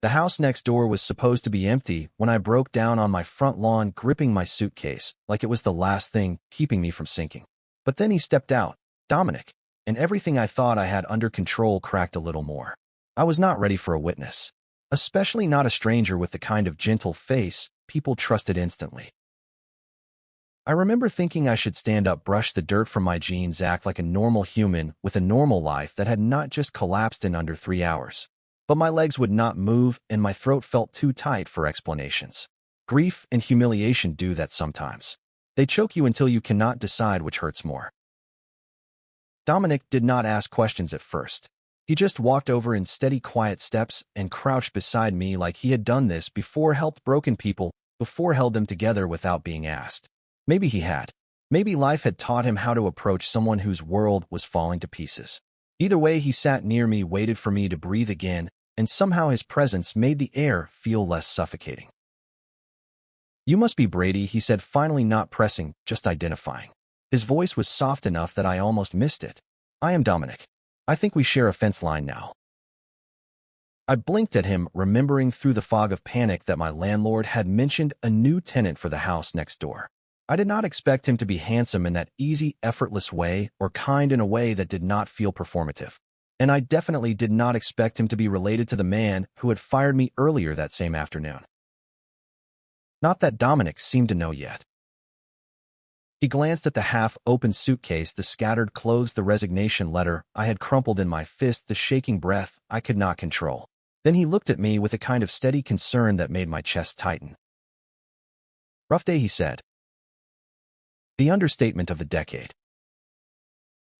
The house next door was supposed to be empty when I broke down on my front lawn gripping my suitcase like it was the last thing keeping me from sinking. But then he stepped out, Dominic, and everything I thought I had under control cracked a little more. I was not ready for a witness, especially not a stranger with the kind of gentle face people trusted instantly. I remember thinking I should stand up, brush the dirt from my jeans, act like a normal human with a normal life that had not just collapsed in under 3 hours. But my legs would not move and my throat felt too tight for explanations. Grief and humiliation do that sometimes. They choke you until you cannot decide which hurts more. Dominic did not ask questions at first. He just walked over in steady, quiet steps and crouched beside me like he had done this before, helped broken people, before held them together without being asked. Maybe he had. Maybe life had taught him how to approach someone whose world was falling to pieces. Either way, he sat near me, waited for me to breathe again, and somehow his presence made the air feel less suffocating. "You must be Brady," he said, finally, not pressing, just identifying. His voice was soft enough that I almost missed it. "I am Dominic. I think we share a fence line now." I blinked at him, remembering through the fog of panic that my landlord had mentioned a new tenant for the house next door. I did not expect him to be handsome in that easy, effortless way or kind in a way that did not feel performative. And I definitely did not expect him to be related to the man who had fired me earlier that same afternoon. Not that Dominic seemed to know yet. He glanced at the half-open suitcase, the scattered clothes, the resignation letter I had crumpled in my fist, the shaking breath I could not control. Then he looked at me with a kind of steady concern that made my chest tighten. "Rough day," he said. The understatement of the decade.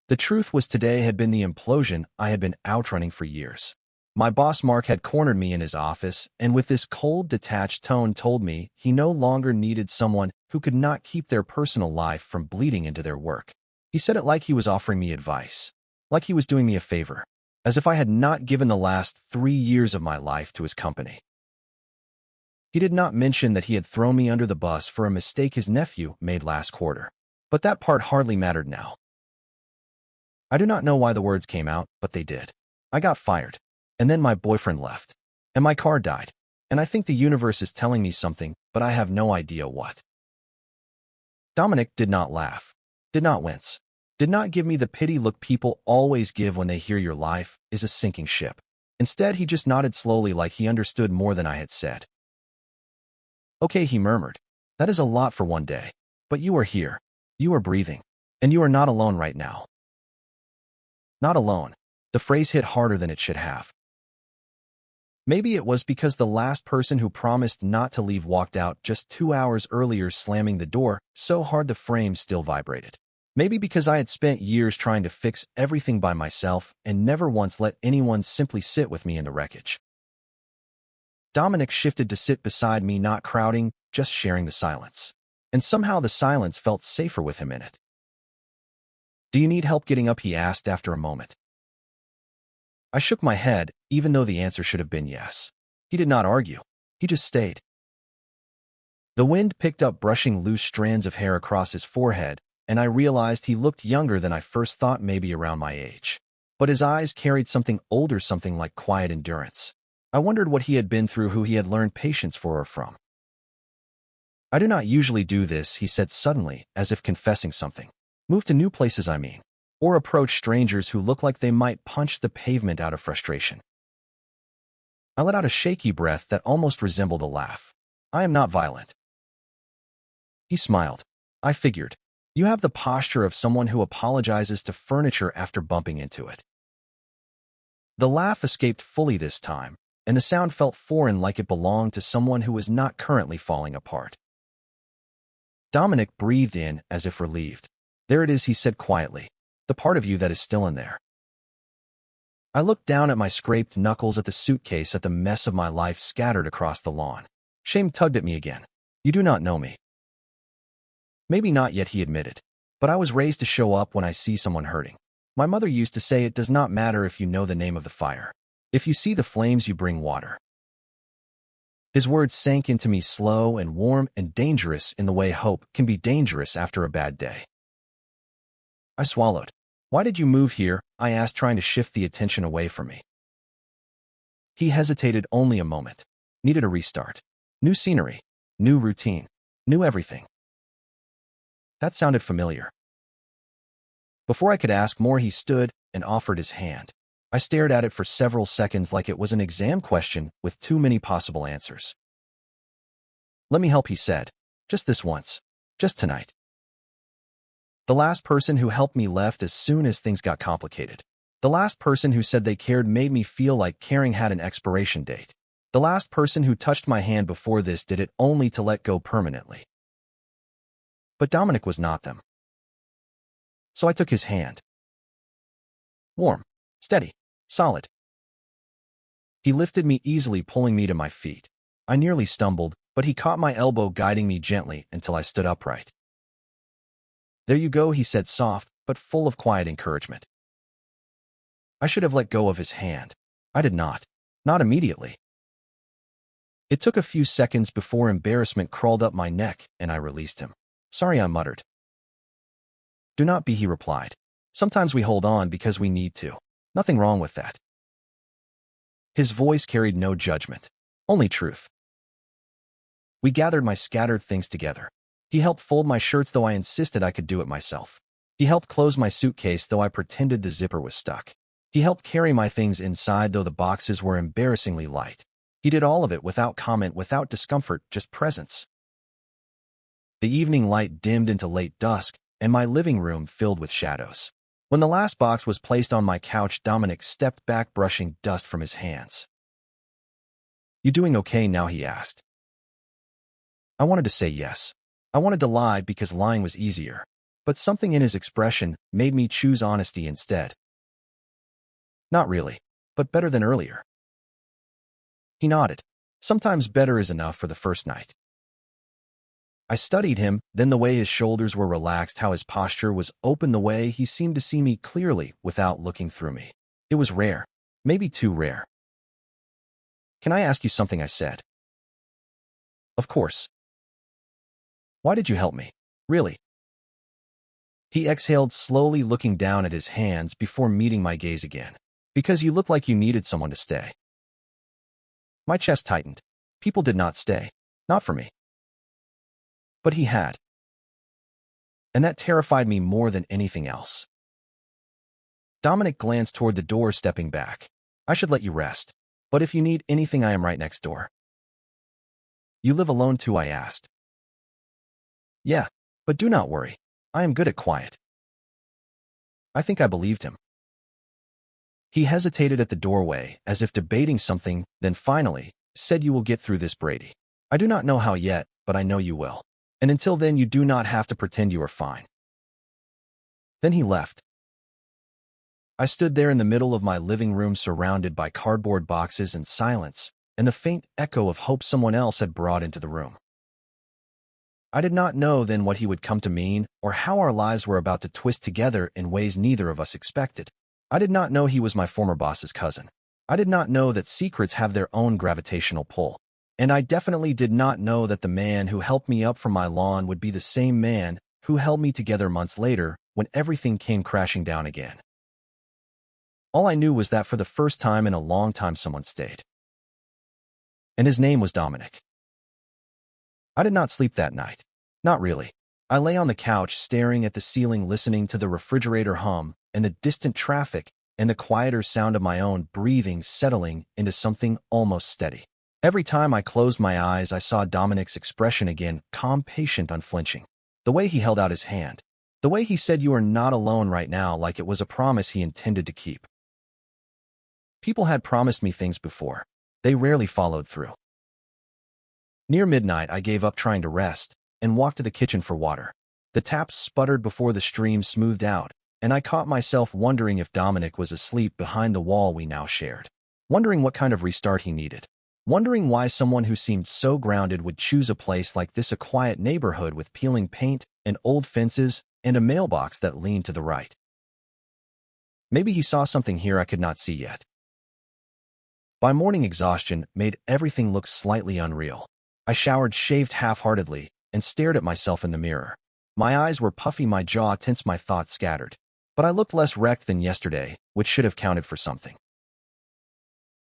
The truth was, today had been the implosion I had been outrunning for years. My boss Mark had cornered me in his office and with this cold, detached tone told me he no longer needed someone who could not keep their personal life from bleeding into their work. He said it like he was offering me advice, like he was doing me a favor, as if I had not given the last 3 years of my life to his company. He did not mention that he had thrown me under the bus for a mistake his nephew made last quarter, but that part hardly mattered now. I do not know why the words came out, but they did. I got fired, and then my boyfriend left, and my car died, and I think the universe is telling me something, but I have no idea what. Dominic did not laugh, did not wince, did not give me the pity look people always give when they hear your life is a sinking ship. Instead, he just nodded slowly like he understood more than I had said. "Okay," he murmured. "That is a lot for one day. But you are here. You are breathing. And you are not alone right now." Not alone. The phrase hit harder than it should have. Maybe it was because the last person who promised not to leave walked out just 2 hours earlier, slamming the door so hard the frame still vibrated. Maybe because I had spent years trying to fix everything by myself and never once let anyone simply sit with me in the wreckage. Dominic shifted to sit beside me, not crowding, just sharing the silence. And somehow the silence felt safer with him in it. "Do you need help getting up?" he asked after a moment. I shook my head, even though the answer should have been yes. He did not argue. He just stayed. The wind picked up, brushing loose strands of hair across his forehead, and I realized he looked younger than I first thought, maybe around my age. But his eyes carried something older, something like quiet endurance. I wondered what he had been through, who he had learned patience for or from. "I do not usually do this," he said suddenly, as if confessing something. "Move to new places, I mean. Or approach strangers who look like they might punch the pavement out of frustration." I let out a shaky breath that almost resembled a laugh. "I am not violent." He smiled. "I figured. You have the posture of someone who apologizes to furniture after bumping into it." The laugh escaped fully this time, and the sound felt foreign, like it belonged to someone who was not currently falling apart. Dominic breathed in as if relieved. "There it is," he said quietly. "The part of you that is still in there." I looked down at my scraped knuckles, at the suitcase, at the mess of my life scattered across the lawn. Shame tugged at me again. "You do not know me." "Maybe not yet," he admitted. "But I was raised to show up when I see someone hurting. My mother used to say it does not matter if you know the name of the fire. If you see the flames, you bring water." His words sank into me, slow and warm and dangerous in the way hope can be dangerous after a bad day. I swallowed. "Why did you move here?" I asked, trying to shift the attention away from me. He hesitated only a moment. Needed a restart. New scenery. New routine. New everything. That sounded familiar. Before I could ask more, he stood and offered his hand. I stared at it for several seconds like it was an exam question with too many possible answers. "Let me help," he said. "Just this once. Just tonight." The last person who helped me left as soon as things got complicated. The last person who said they cared made me feel like caring had an expiration date. The last person who touched my hand before this did it only to let go permanently. But Dominic was not them. So I took his hand. Warm, steady, solid. He lifted me easily, pulling me to my feet. I nearly stumbled, but he caught my elbow, guiding me gently until I stood upright. "There you go," he said, soft, but full of quiet encouragement. I should have let go of his hand. I did not. Not immediately. It took a few seconds before embarrassment crawled up my neck and I released him. "Sorry," I muttered. "Do not be," he replied. "Sometimes we hold on because we need to. Nothing wrong with that." His voice carried no judgment, only truth. We gathered my scattered things together. He helped fold my shirts, though I insisted I could do it myself. He helped close my suitcase, though I pretended the zipper was stuck. He helped carry my things inside, though the boxes were embarrassingly light. He did all of it without comment, without discomfort, just presence. The evening light dimmed into late dusk, and my living room filled with shadows. When the last box was placed on my couch, Dominic stepped back, brushing dust from his hands. "You doing okay now?" he asked. I wanted to say yes. I wanted to lie because lying was easier. But something in his expression made me choose honesty instead. "Not really, but better than earlier." He nodded. Sometimes better is enough for the first night. I studied him, then the way his shoulders were relaxed, how his posture was open, the way he seemed to see me clearly without looking through me. It was rare, maybe too rare. "Can I ask you something?" I said. "Of course." "Why did you help me? Really?" He exhaled slowly, looking down at his hands before meeting my gaze again. "Because you looked like you needed someone to stay." My chest tightened. People did not stay. Not for me. But he had. And that terrified me more than anything else. Dominic glanced toward the door, stepping back. "I should let you rest. But if you need anything, I am right next door." "You live alone too?" I asked. "Yeah, but do not worry. I am good at quiet." I think I believed him. He hesitated at the doorway, as if debating something, then finally said, "You will get through this, Brady. I do not know how yet, but I know you will. And until then, you do not have to pretend you are fine." Then he left. I stood there in the middle of my living room, surrounded by cardboard boxes and silence, and the faint echo of hope someone else had brought into the room. I did not know then what he would come to mean, or how our lives were about to twist together in ways neither of us expected. I did not know he was my former boss's cousin. I did not know that secrets have their own gravitational pull. And I definitely did not know that the man who helped me up from my lawn would be the same man who held me together months later when everything came crashing down again. All I knew was that for the first time in a long time, someone stayed. And his name was Dominic. I did not sleep that night. Not really. I lay on the couch, staring at the ceiling, listening to the refrigerator hum and the distant traffic and the quieter sound of my own breathing settling into something almost steady. Every time I closed my eyes, I saw Dominic's expression again, calm, patient, unflinching. The way he held out his hand. The way he said, "You are not alone right now," like it was a promise he intended to keep. People had promised me things before. They rarely followed through. Near midnight, I gave up trying to rest and walked to the kitchen for water. The taps sputtered before the stream smoothed out, and I caught myself wondering if Dominic was asleep behind the wall we now shared. Wondering what kind of restart he needed. Wondering why someone who seemed so grounded would choose a place like this, a quiet neighborhood with peeling paint and old fences and a mailbox that leaned to the right. Maybe he saw something here I could not see yet. By morning, exhaustion made everything look slightly unreal. I showered, shaved half-heartedly, and stared at myself in the mirror. My eyes were puffy, my jaw tense, my thoughts scattered. But I looked less wrecked than yesterday, which should have counted for something.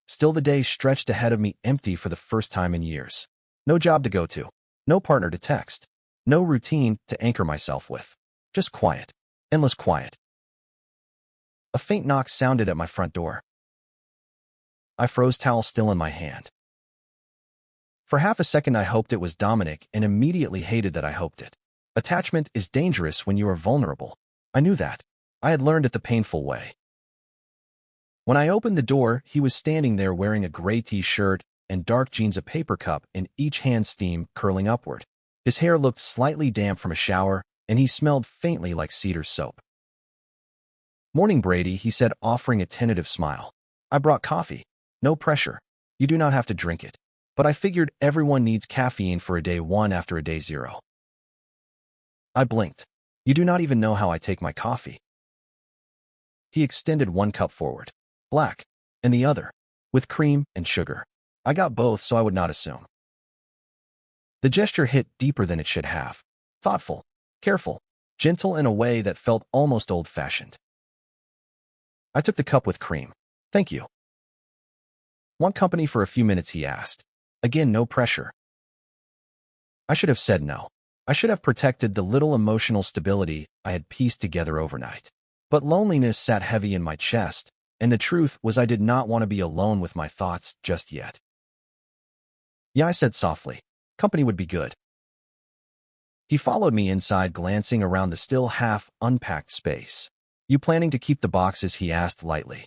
Still, the day stretched ahead of me empty for the first time in years. No job to go to. No partner to text. No routine to anchor myself with. Just quiet. Endless quiet. A faint knock sounded at my front door. I froze, towel still in my hand. For half a second I hoped it was Dominic and immediately hated that I hoped it. Attachment is dangerous when you are vulnerable. I knew that. I had learned it the painful way. When I opened the door, he was standing there wearing a gray t-shirt and dark jeans, a paper cup in each hand, steam curling upward. His hair looked slightly damp from a shower, and he smelled faintly like cedar soap. "Morning, Brady," he said, offering a tentative smile. "I brought coffee. No pressure. You do not have to drink it. But I figured everyone needs caffeine for a day one after a day zero." I blinked. "You do not even know how I take my coffee." He extended one cup forward. Black, and the other, with cream and sugar. I got both so I would not assume. The gesture hit deeper than it should have. Thoughtful, careful, gentle in a way that felt almost old-fashioned. I took the cup with cream. "Thank you." "Want company for a few minutes?" he asked. Again, no pressure. I should have said no. I should have protected the little emotional stability I had pieced together overnight. But loneliness sat heavy in my chest, and the truth was I did not want to be alone with my thoughts just yet. "Yeah," I said softly. "Company would be good." He followed me inside, glancing around the still half-unpacked space. "You planning to keep the boxes?" he asked lightly.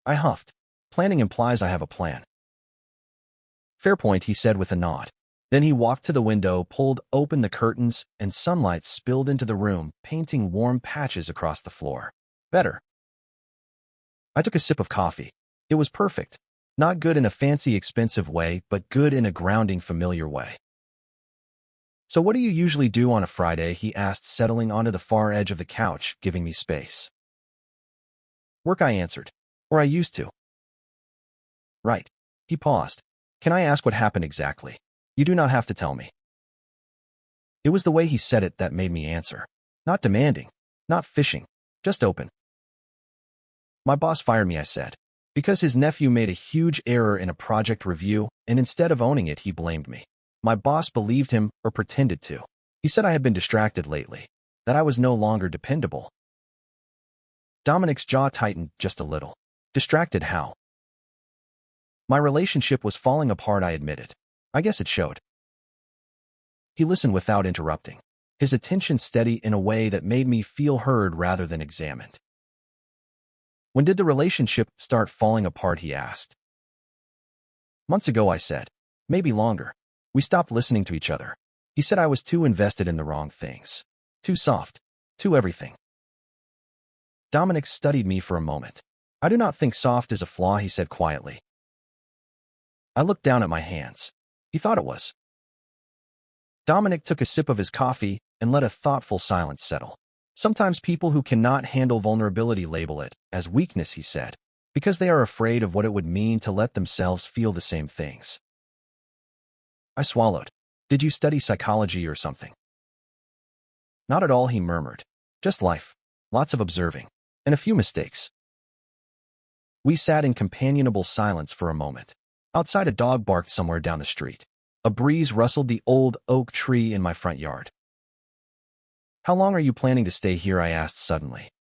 I huffed. "Planning implies I have a plan." "Fair point," he said with a nod. Then he walked to the window, pulled open the curtains, and sunlight spilled into the room, painting warm patches across the floor. Better. I took a sip of coffee. It was perfect. Not good in a fancy, expensive way, but good in a grounding, familiar way. "So what do you usually do on a Friday?" he asked, settling onto the far edge of the couch, giving me space. "Work," I answered. "Or I used to." "Right." He paused. "Can I ask what happened exactly? You do not have to tell me." It was the way he said it that made me answer. Not demanding, not fishing, just open. "My boss fired me," I said, "because his nephew made a huge error in a project review, and instead of owning it, he blamed me. My boss believed him, or pretended to. He said I had been distracted lately, that I was no longer dependable." Dominic's jaw tightened just a little. "Distracted how?" "My relationship was falling apart," I admitted. "I guess it showed." He listened without interrupting, his attention steady in a way that made me feel heard rather than examined. "When did the relationship start falling apart?" he asked. "Months ago," I said. "Maybe longer. We stopped listening to each other. He said I was too invested in the wrong things. Too soft. Too everything." Dominic studied me for a moment. "I do not think soft is a flaw," he said quietly. I looked down at my hands. He thought it was. Dominic took a sip of his coffee and let a thoughtful silence settle. "Sometimes people who cannot handle vulnerability label it as weakness," he said, "because they are afraid of what it would mean to let themselves feel the same things." I swallowed. "Did you study psychology or something?" "Not at all," he murmured. "Just life. Lots of observing. And a few mistakes." We sat in companionable silence for a moment. Outside, a dog barked somewhere down the street. A breeze rustled the old oak tree in my front yard. "How long are you planning to stay here?" I asked suddenly.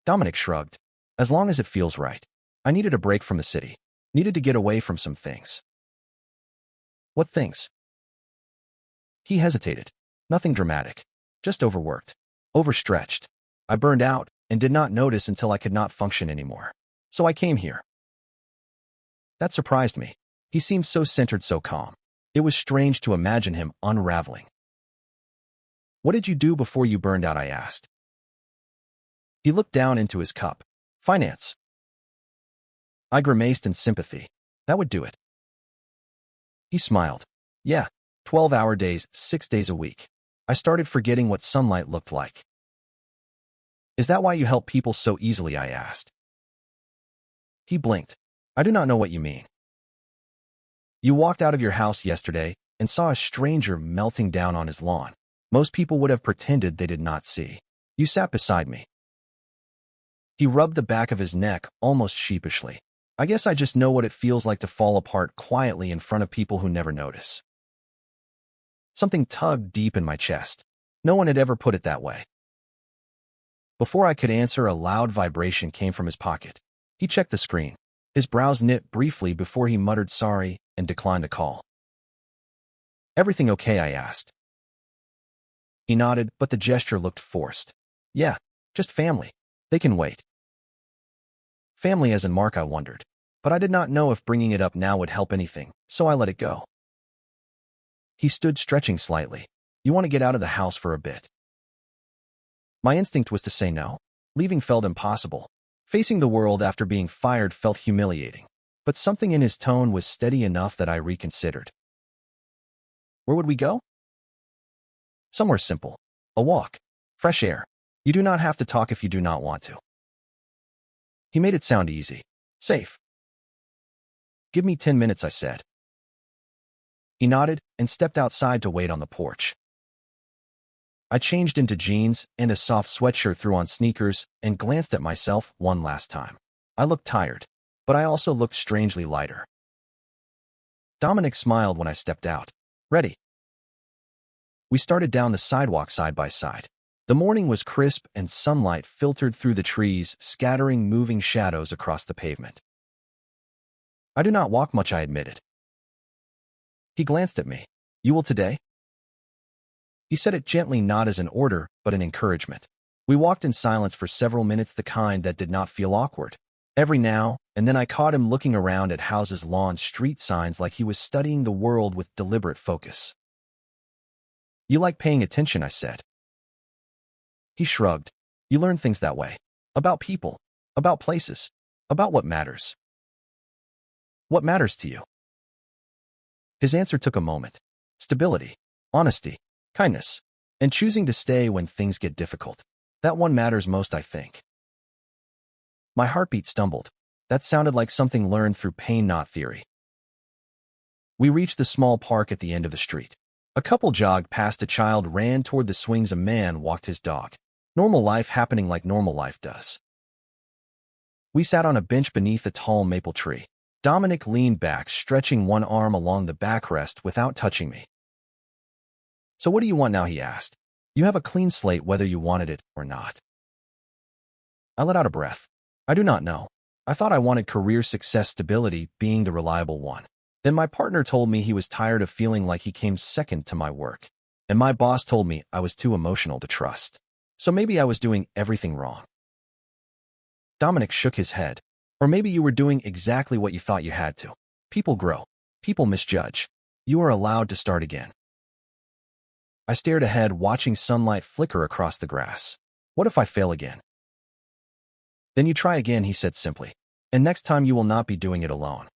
Dominic shrugged. "As long as it feels right. I needed a break from the city. Needed to get away from some things." "What things?" He hesitated. "Nothing dramatic. Just overworked. Overstretched. I burned out and did not notice until I could not function anymore. So I came here." That surprised me. He seemed so centered, so calm. It was strange to imagine him unraveling. "What did you do before you burned out?" I asked. He looked down into his cup. "Finance." I grimaced in sympathy. "That would do it." He smiled. "Yeah, 12-hour days, 6 days a week. I started forgetting what sunlight looked like." "Is that why you help people so easily?" I asked. He blinked. "I do not know what you mean." "You walked out of your house yesterday and saw a stranger melting down on his lawn. Most people would have pretended they did not see. You sat beside me." He rubbed the back of his neck almost sheepishly. I guess I just know what it feels like to fall apart quietly in front of people who never notice. Something tugged deep in my chest. No one had ever put it that way. Before I could answer, a loud vibration came from his pocket. He checked the screen. His brows knit briefly before he muttered sorry and declined the call. "Everything okay?" I asked. He nodded, but the gesture looked forced. "Yeah, just family. They can wait." Family as in Mark, I wondered. But I did not know if bringing it up now would help anything, so I let it go. He stood stretching slightly. "You want to get out of the house for a bit?" My instinct was to say no. Leaving felt impossible. Facing the world after being fired felt humiliating. But something in his tone was steady enough that I reconsidered. "Where would we go?" "Somewhere simple. A walk. Fresh air. You do not have to talk if you do not want to." He made it sound easy. Safe. "Give me 10 minutes," I said. He nodded and stepped outside to wait on the porch. I changed into jeans and a soft sweatshirt, threw on sneakers, and glanced at myself one last time. I looked tired, but I also looked strangely lighter. Dominic smiled when I stepped out. "Ready?" We started down the sidewalk side by side. The morning was crisp and sunlight filtered through the trees, scattering moving shadows across the pavement. "I do not walk much," I admitted. He glanced at me. "You will today?" He said it gently, not as an order, but an encouragement. We walked in silence for several minutes, the kind that did not feel awkward. Every now and then I caught him looking around at houses, lawns, street signs, like he was studying the world with deliberate focus. "You like paying attention," I said. He shrugged. "You learn things that way. About people, about places, about what matters." "What matters to you?" His answer took a moment. "Stability, honesty, kindness, and choosing to stay when things get difficult. That one matters most, I think." My heartbeat stumbled. That sounded like something learned through pain, not theory. We reached the small park at the end of the street. A couple jogged past, a child ran toward the swings, a man walked his dog. Normal life happening like normal life does. We sat on a bench beneath a tall maple tree. Dominic leaned back, stretching one arm along the backrest without touching me. "So what do you want now?" he asked. "You have a clean slate whether you wanted it or not." I let out a breath. "I do not know. I thought I wanted career success, stability, being the reliable one. Then my partner told me he was tired of feeling like he came second to my work. And my boss told me I was too emotional to trust. So maybe I was doing everything wrong." Dominic shook his head. "Or maybe you were doing exactly what you thought you had to. People grow. People misjudge. You are allowed to start again." I stared ahead, watching sunlight flicker across the grass. "What if I fail again?" "Then you try again," he said simply. "And next time you will not be doing it alone."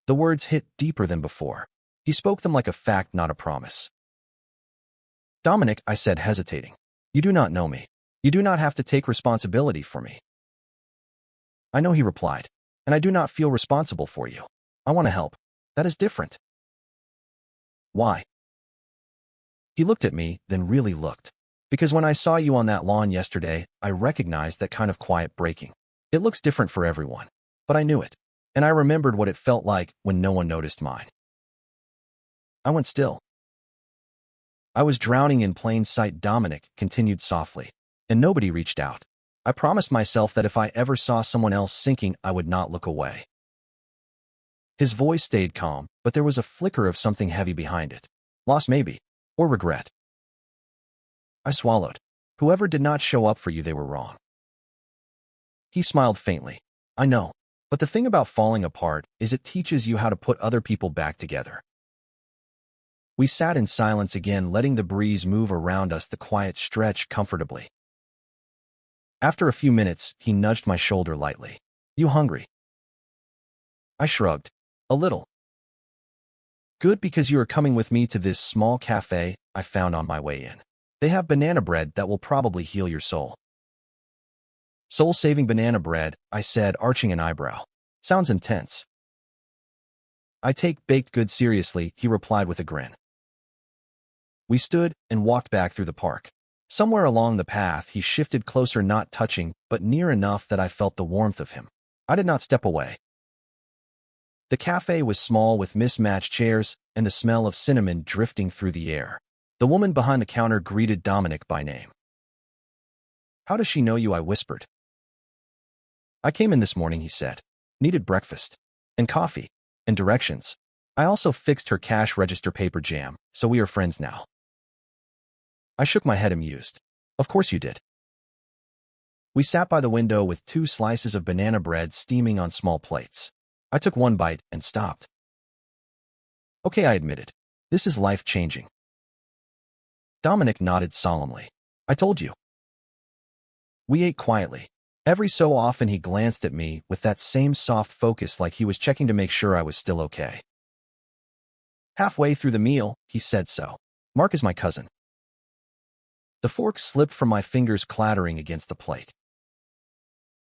The words hit deeper than before. He spoke them like a fact, not a promise. "Dominic," I said, hesitating, "you do not know me. You do not have to take responsibility for me." "I know," he replied, "and I do not feel responsible for you. I want to help. That is different." "Why?" He looked at me, then really looked. "Because when I saw you on that lawn yesterday, I recognized that kind of quiet breaking. It looks different for everyone. But I knew it. And I remembered what it felt like when no one noticed mine." I went still. "I was drowning in plain sight," Dominic continued softly. "And nobody reached out. I promised myself that if I ever saw someone else sinking, I would not look away." His voice stayed calm, but there was a flicker of something heavy behind it. Loss maybe. Or regret. I swallowed. "Whoever did not show up for you, they were wrong." He smiled faintly. "I know. But the thing about falling apart is it teaches you how to put other people back together." We sat in silence again, letting the breeze move around us, the quiet stretch comfortably. After a few minutes, he nudged my shoulder lightly. "You hungry?" I shrugged. "A little." "Good, because you are coming with me to this small cafe I found on my way in. They have banana bread that will probably heal your soul." "Soul-saving banana bread," I said, arching an eyebrow. "Sounds intense." "I take baked goods seriously," he replied with a grin. We stood and walked back through the park. Somewhere along the path, he shifted closer, not touching, but near enough that I felt the warmth of him. I did not step away. The cafe was small with mismatched chairs and the smell of cinnamon drifting through the air. The woman behind the counter greeted Dominic by name. "How does she know you?" I whispered. "I came in this morning," he said. "Needed breakfast. And coffee. And directions. I also fixed her cash register paper jam, so we are friends now." I shook my head amused. "Of course you did." We sat by the window with 2 slices of banana bread steaming on small plates. I took one bite and stopped. "Okay," I admitted. "This is life-changing." Dominic nodded solemnly. "I told you." We ate quietly. Every so often he glanced at me with that same soft focus, like he was checking to make sure I was still okay. Halfway through the meal, he said, "So, Mark is my cousin." The fork slipped from my fingers, clattering against the plate.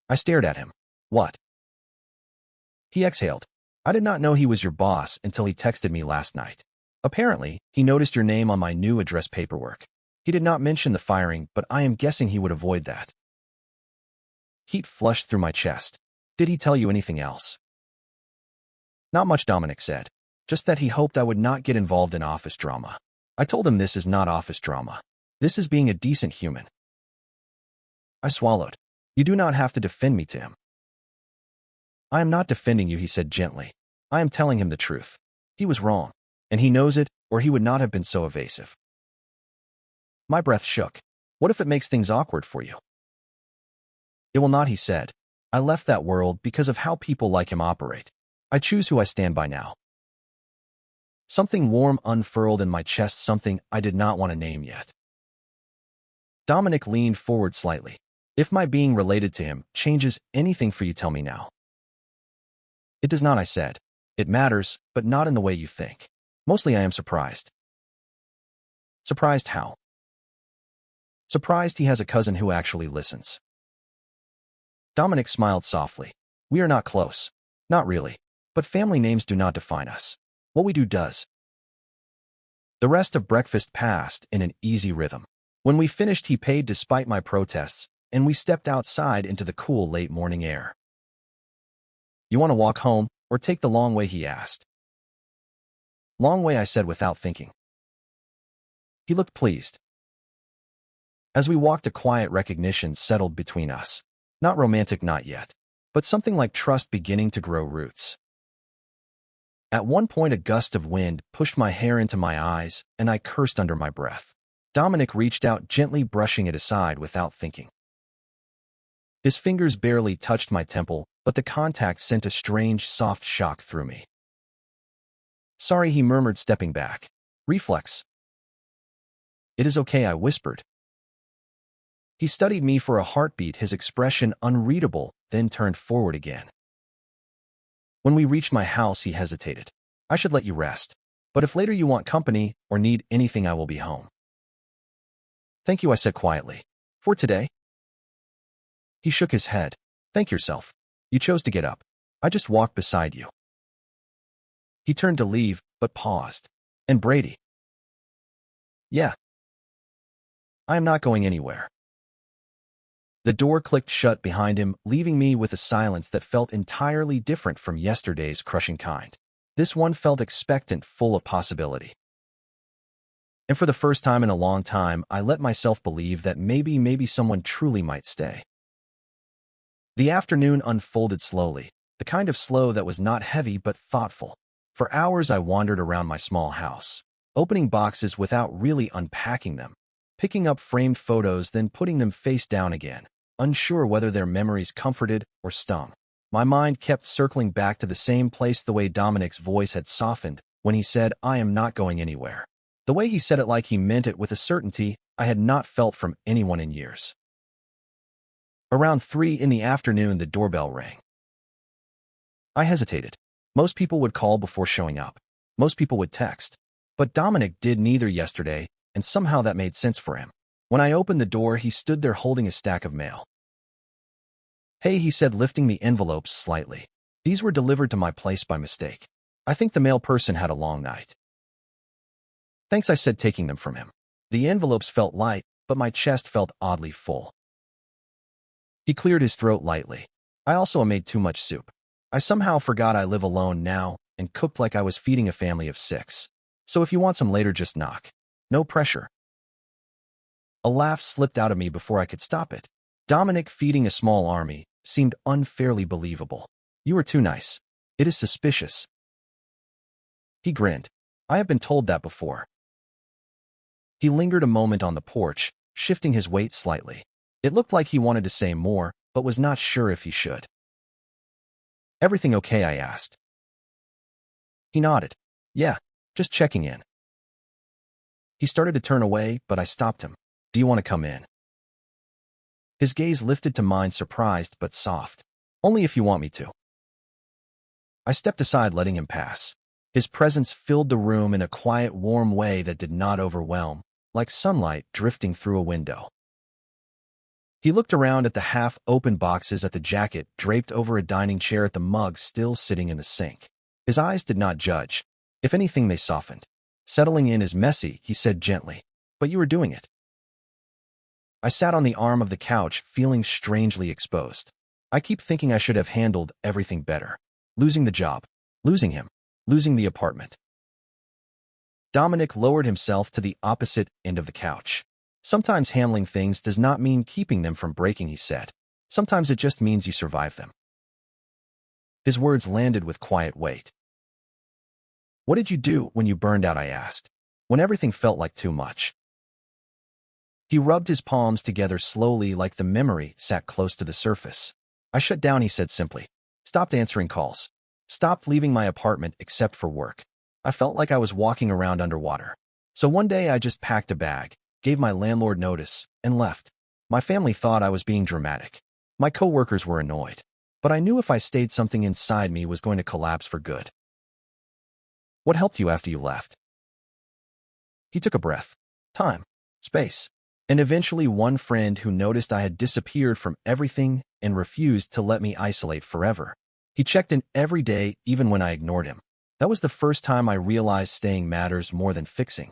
I stared at him. "What?" He exhaled. "I did not know he was your boss until he texted me last night. Apparently, he noticed your name on my new address paperwork. He did not mention the firing, but I am guessing he would avoid that." Heat flushed through my chest. "Did he tell you anything else?" "Not much," Dominic said. "Just that he hoped I would not get involved in office drama." I told him this is not office drama. This is being a decent human. I swallowed. "You do not have to defend me to him." "I am not defending you," he said gently. "I am telling him the truth. He was wrong. And he knows it, or he would not have been so evasive." My breath shook. "What if it makes things awkward for you?" "It will not," he said. "I left that world because of how people like him operate. I choose who I stand by now." Something warm unfurled in my chest, something I did not want to name yet. Dominic leaned forward slightly. "If my being related to him changes anything for you, tell me now." "It does not," I said. "It matters, but not in the way you think. Mostly I am surprised." "Surprised how?" "Surprised he has a cousin who actually listens." Dominic smiled softly. "We are not close. Not really. But family names do not define us. What we do does." The rest of breakfast passed in an easy rhythm. When we finished, he paid despite my protests, and we stepped outside into the cool late morning air. "You want to walk home, or take the long way?" he asked. "Long way," I said without thinking. He looked pleased. As we walked, a quiet recognition settled between us. Not romantic, not yet, but something like trust beginning to grow roots. At one point, a gust of wind pushed my hair into my eyes, and I cursed under my breath. Dominic reached out, gently brushing it aside without thinking. His fingers barely touched my temple, but the contact sent a strange, soft shock through me. "Sorry," he murmured, stepping back. "Reflex." "It is okay," I whispered. He studied me for a heartbeat, his expression unreadable, then turned forward again. When we reached my house, he hesitated. "I should let you rest. But if later you want company or need anything, I will be home." "Thank you," I said quietly. "For today?" He shook his head. "Thank yourself. You chose to get up. I just walked beside you." He turned to leave, but paused. "And Brady?" "Yeah. I am not going anywhere." The door clicked shut behind him, leaving me with a silence that felt entirely different from yesterday's crushing kind. This one felt expectant, full of possibility. And for the first time in a long time, I let myself believe that maybe someone truly might stay. The afternoon unfolded slowly, the kind of slow that was not heavy but thoughtful. For hours I wandered around my small house, opening boxes without really unpacking them, picking up framed photos, then putting them face down again, unsure whether their memories comforted or stung. My mind kept circling back to the same place, the way Dominic's voice had softened when he said, "I am not going anywhere." The way he said it, like he meant it, with a certainty I had not felt from anyone in years. Around 3 in the afternoon, the doorbell rang. I hesitated. Most people would call before showing up. Most people would text. But Dominic did neither yesterday, and somehow that made sense for him. When I opened the door, he stood there holding a stack of mail. "Hey," he said, lifting the envelopes slightly. "These were delivered to my place by mistake. I think the mail person had a long night." "Thanks," I said, taking them from him. The envelopes felt light, but my chest felt oddly full. He cleared his throat lightly. I also made too much soup. I somehow forgot I live alone now and cooked like I was feeding a family of 6. So if you want some later, just knock. No pressure. A laugh slipped out of me before I could stop it. Dominic feeding a small army seemed unfairly believable. You are too nice. It is suspicious. He grinned. I have been told that before. He lingered a moment on the porch, shifting his weight slightly. It looked like he wanted to say more, but was not sure if he should. Everything okay? I asked. He nodded. Yeah, just checking in. He started to turn away, but I stopped him. Do you want to come in? His gaze lifted to mine, surprised but soft. Only if you want me to. I stepped aside, letting him pass. His presence filled the room in a quiet, warm way that did not overwhelm, like sunlight drifting through a window. He looked around at the half-open boxes, at the jacket draped over a dining chair, at the mug still sitting in the sink. His eyes did not judge. If anything, they softened. Settling in is messy, he said gently, but you were doing it. I sat on the arm of the couch, feeling strangely exposed. I keep thinking I should have handled everything better. Losing the job, losing him, losing the apartment. Dominic lowered himself to the opposite end of the couch. Sometimes handling things does not mean keeping them from breaking, he said. Sometimes it just means you survive them. His words landed with quiet weight. What did you do when you burned out? I asked. When everything felt like too much. He rubbed his palms together slowly, like the memory sat close to the surface. I shut down, he said simply. Stopped answering calls. Stopped leaving my apartment except for work. I felt like I was walking around underwater. So one day I just packed a bag, gave my landlord notice, and left. My family thought I was being dramatic. My coworkers were annoyed. But I knew if I stayed, something inside me was going to collapse for good. What helped you after you left? He took a breath. Time. Space. And eventually one friend who noticed I had disappeared from everything and refused to let me isolate forever. He checked in every day, even when I ignored him. That was the first time I realized staying matters more than fixing.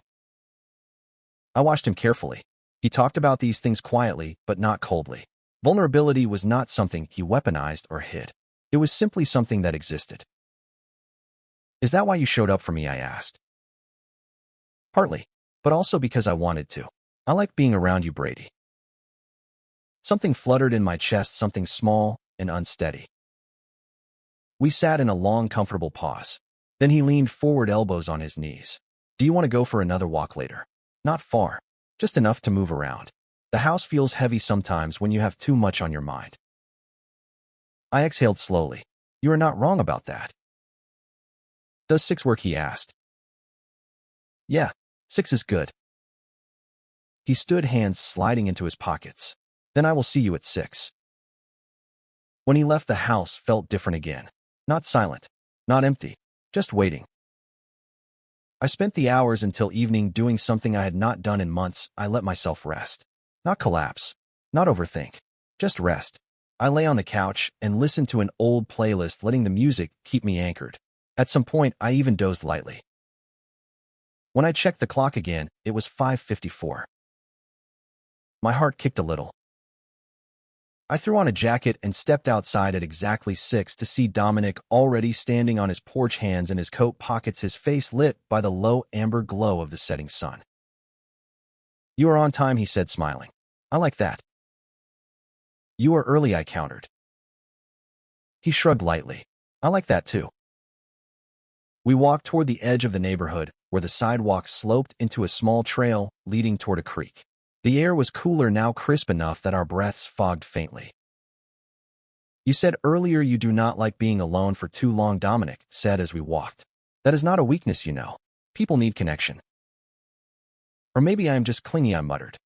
I watched him carefully. He talked about these things quietly, but not coldly. Vulnerability was not something he weaponized or hid. It was simply something that existed. Is that why you showed up for me? I asked. Partly, but also because I wanted to. I like being around you, Brady. Something fluttered in my chest, something small and unsteady. We sat in a long, comfortable pause. Then he leaned forward, elbows on his knees. Do you want to go for another walk later? Not far, just enough to move around. The house feels heavy sometimes when you have too much on your mind. I exhaled slowly. You are not wrong about that. Does 6 work? He asked. Yeah, 6 is good. He stood, hands sliding into his pockets. Then I will see you at 6. When he left, the house felt different again. Not silent, not empty, just waiting. I spent the hours until evening doing something I had not done in months. I let myself rest. Not collapse, not overthink, just rest. I lay on the couch and listened to an old playlist, letting the music keep me anchored. At some point, I even dozed lightly. When I checked the clock again, it was 5:54. My heart kicked a little. I threw on a jacket and stepped outside at exactly 6 to see Dominic already standing on his porch, hands in his coat pockets, his face lit by the low amber glow of the setting sun. You are on time, he said, smiling. I like that. You are early, I countered. He shrugged lightly. I like that too. We walked toward the edge of the neighborhood, where the sidewalk sloped into a small trail leading toward a creek. The air was cooler now, crisp enough that our breaths fogged faintly. You said earlier you do not like being alone for too long, Dominic said as we walked. That is not a weakness, you know. People need connection. Or maybe I am just clingy, I muttered.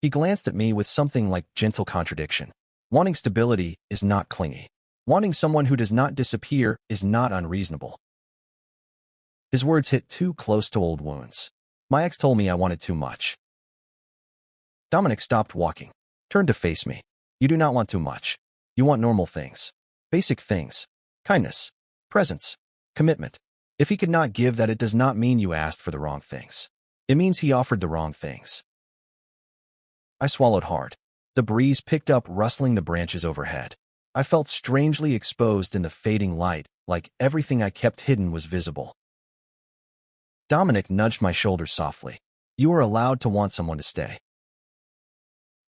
He glanced at me with something like gentle contradiction. Wanting stability is not clingy. Wanting someone who does not disappear is not unreasonable. His words hit too close to old wounds. My ex told me I wanted too much. Dominic stopped walking, turned to face me. You do not want too much. You want normal things. Basic things. Kindness. Presence. Commitment. If he could not give that, it does not mean you asked for the wrong things. It means he offered the wrong things. I swallowed hard. The breeze picked up, rustling the branches overhead. I felt strangely exposed in the fading light, like everything I kept hidden was visible. Dominic nudged my shoulder softly. You are allowed to want someone to stay.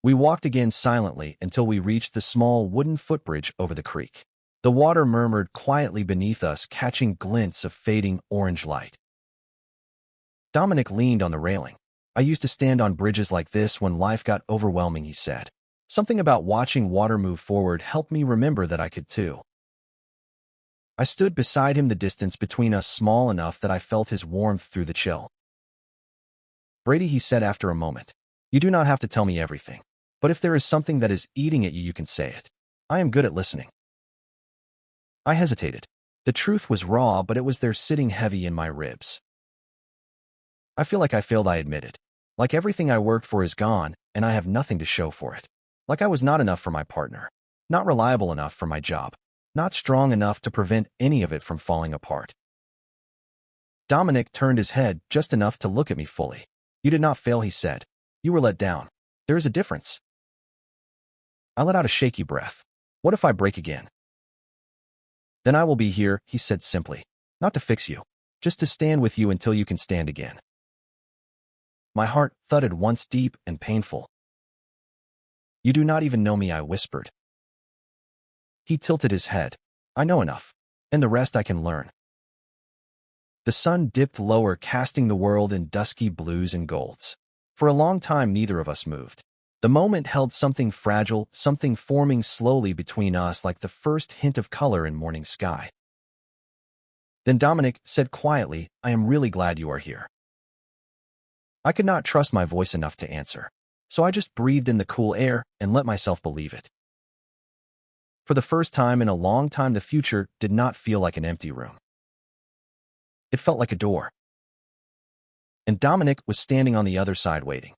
We walked again silently until we reached the small wooden footbridge over the creek. The water murmured quietly beneath us, catching glints of fading orange light. Dominic leaned on the railing. I used to stand on bridges like this when life got overwhelming, he said. Something about watching water move forward helped me remember that I could too. I stood beside him, the distance between us small enough that I felt his warmth through the chill. Brady, he said after a moment, you do not have to tell me everything. But if there is something that is eating at you, you can say it. I am good at listening. I hesitated. The truth was raw, but it was there sitting heavy in my ribs. I feel like I failed, I admitted. Like everything I worked for is gone, and I have nothing to show for it. Like I was not enough for my partner. Not reliable enough for my job. Not strong enough to prevent any of it from falling apart. Dominic turned his head just enough to look at me fully. You did not fail, he said. You were let down. There is a difference. I let out a shaky breath. What if I break again? Then I will be here, he said simply. Not to fix you. Just to stand with you until you can stand again. My heart thudded once, deep and painful. You do not even know me, I whispered. He tilted his head. I know enough, and the rest I can learn. The sun dipped lower, casting the world in dusky blues and golds. For a long time, neither of us moved. The moment held something fragile, something forming slowly between us like the first hint of color in morning sky. Then Dominic said quietly, I am really glad you are here. I could not trust my voice enough to answer, so I just breathed in the cool air and let myself believe it. For the first time in a long time, the future did not feel like an empty room. It felt like a door. And Dominic was standing on the other side waiting.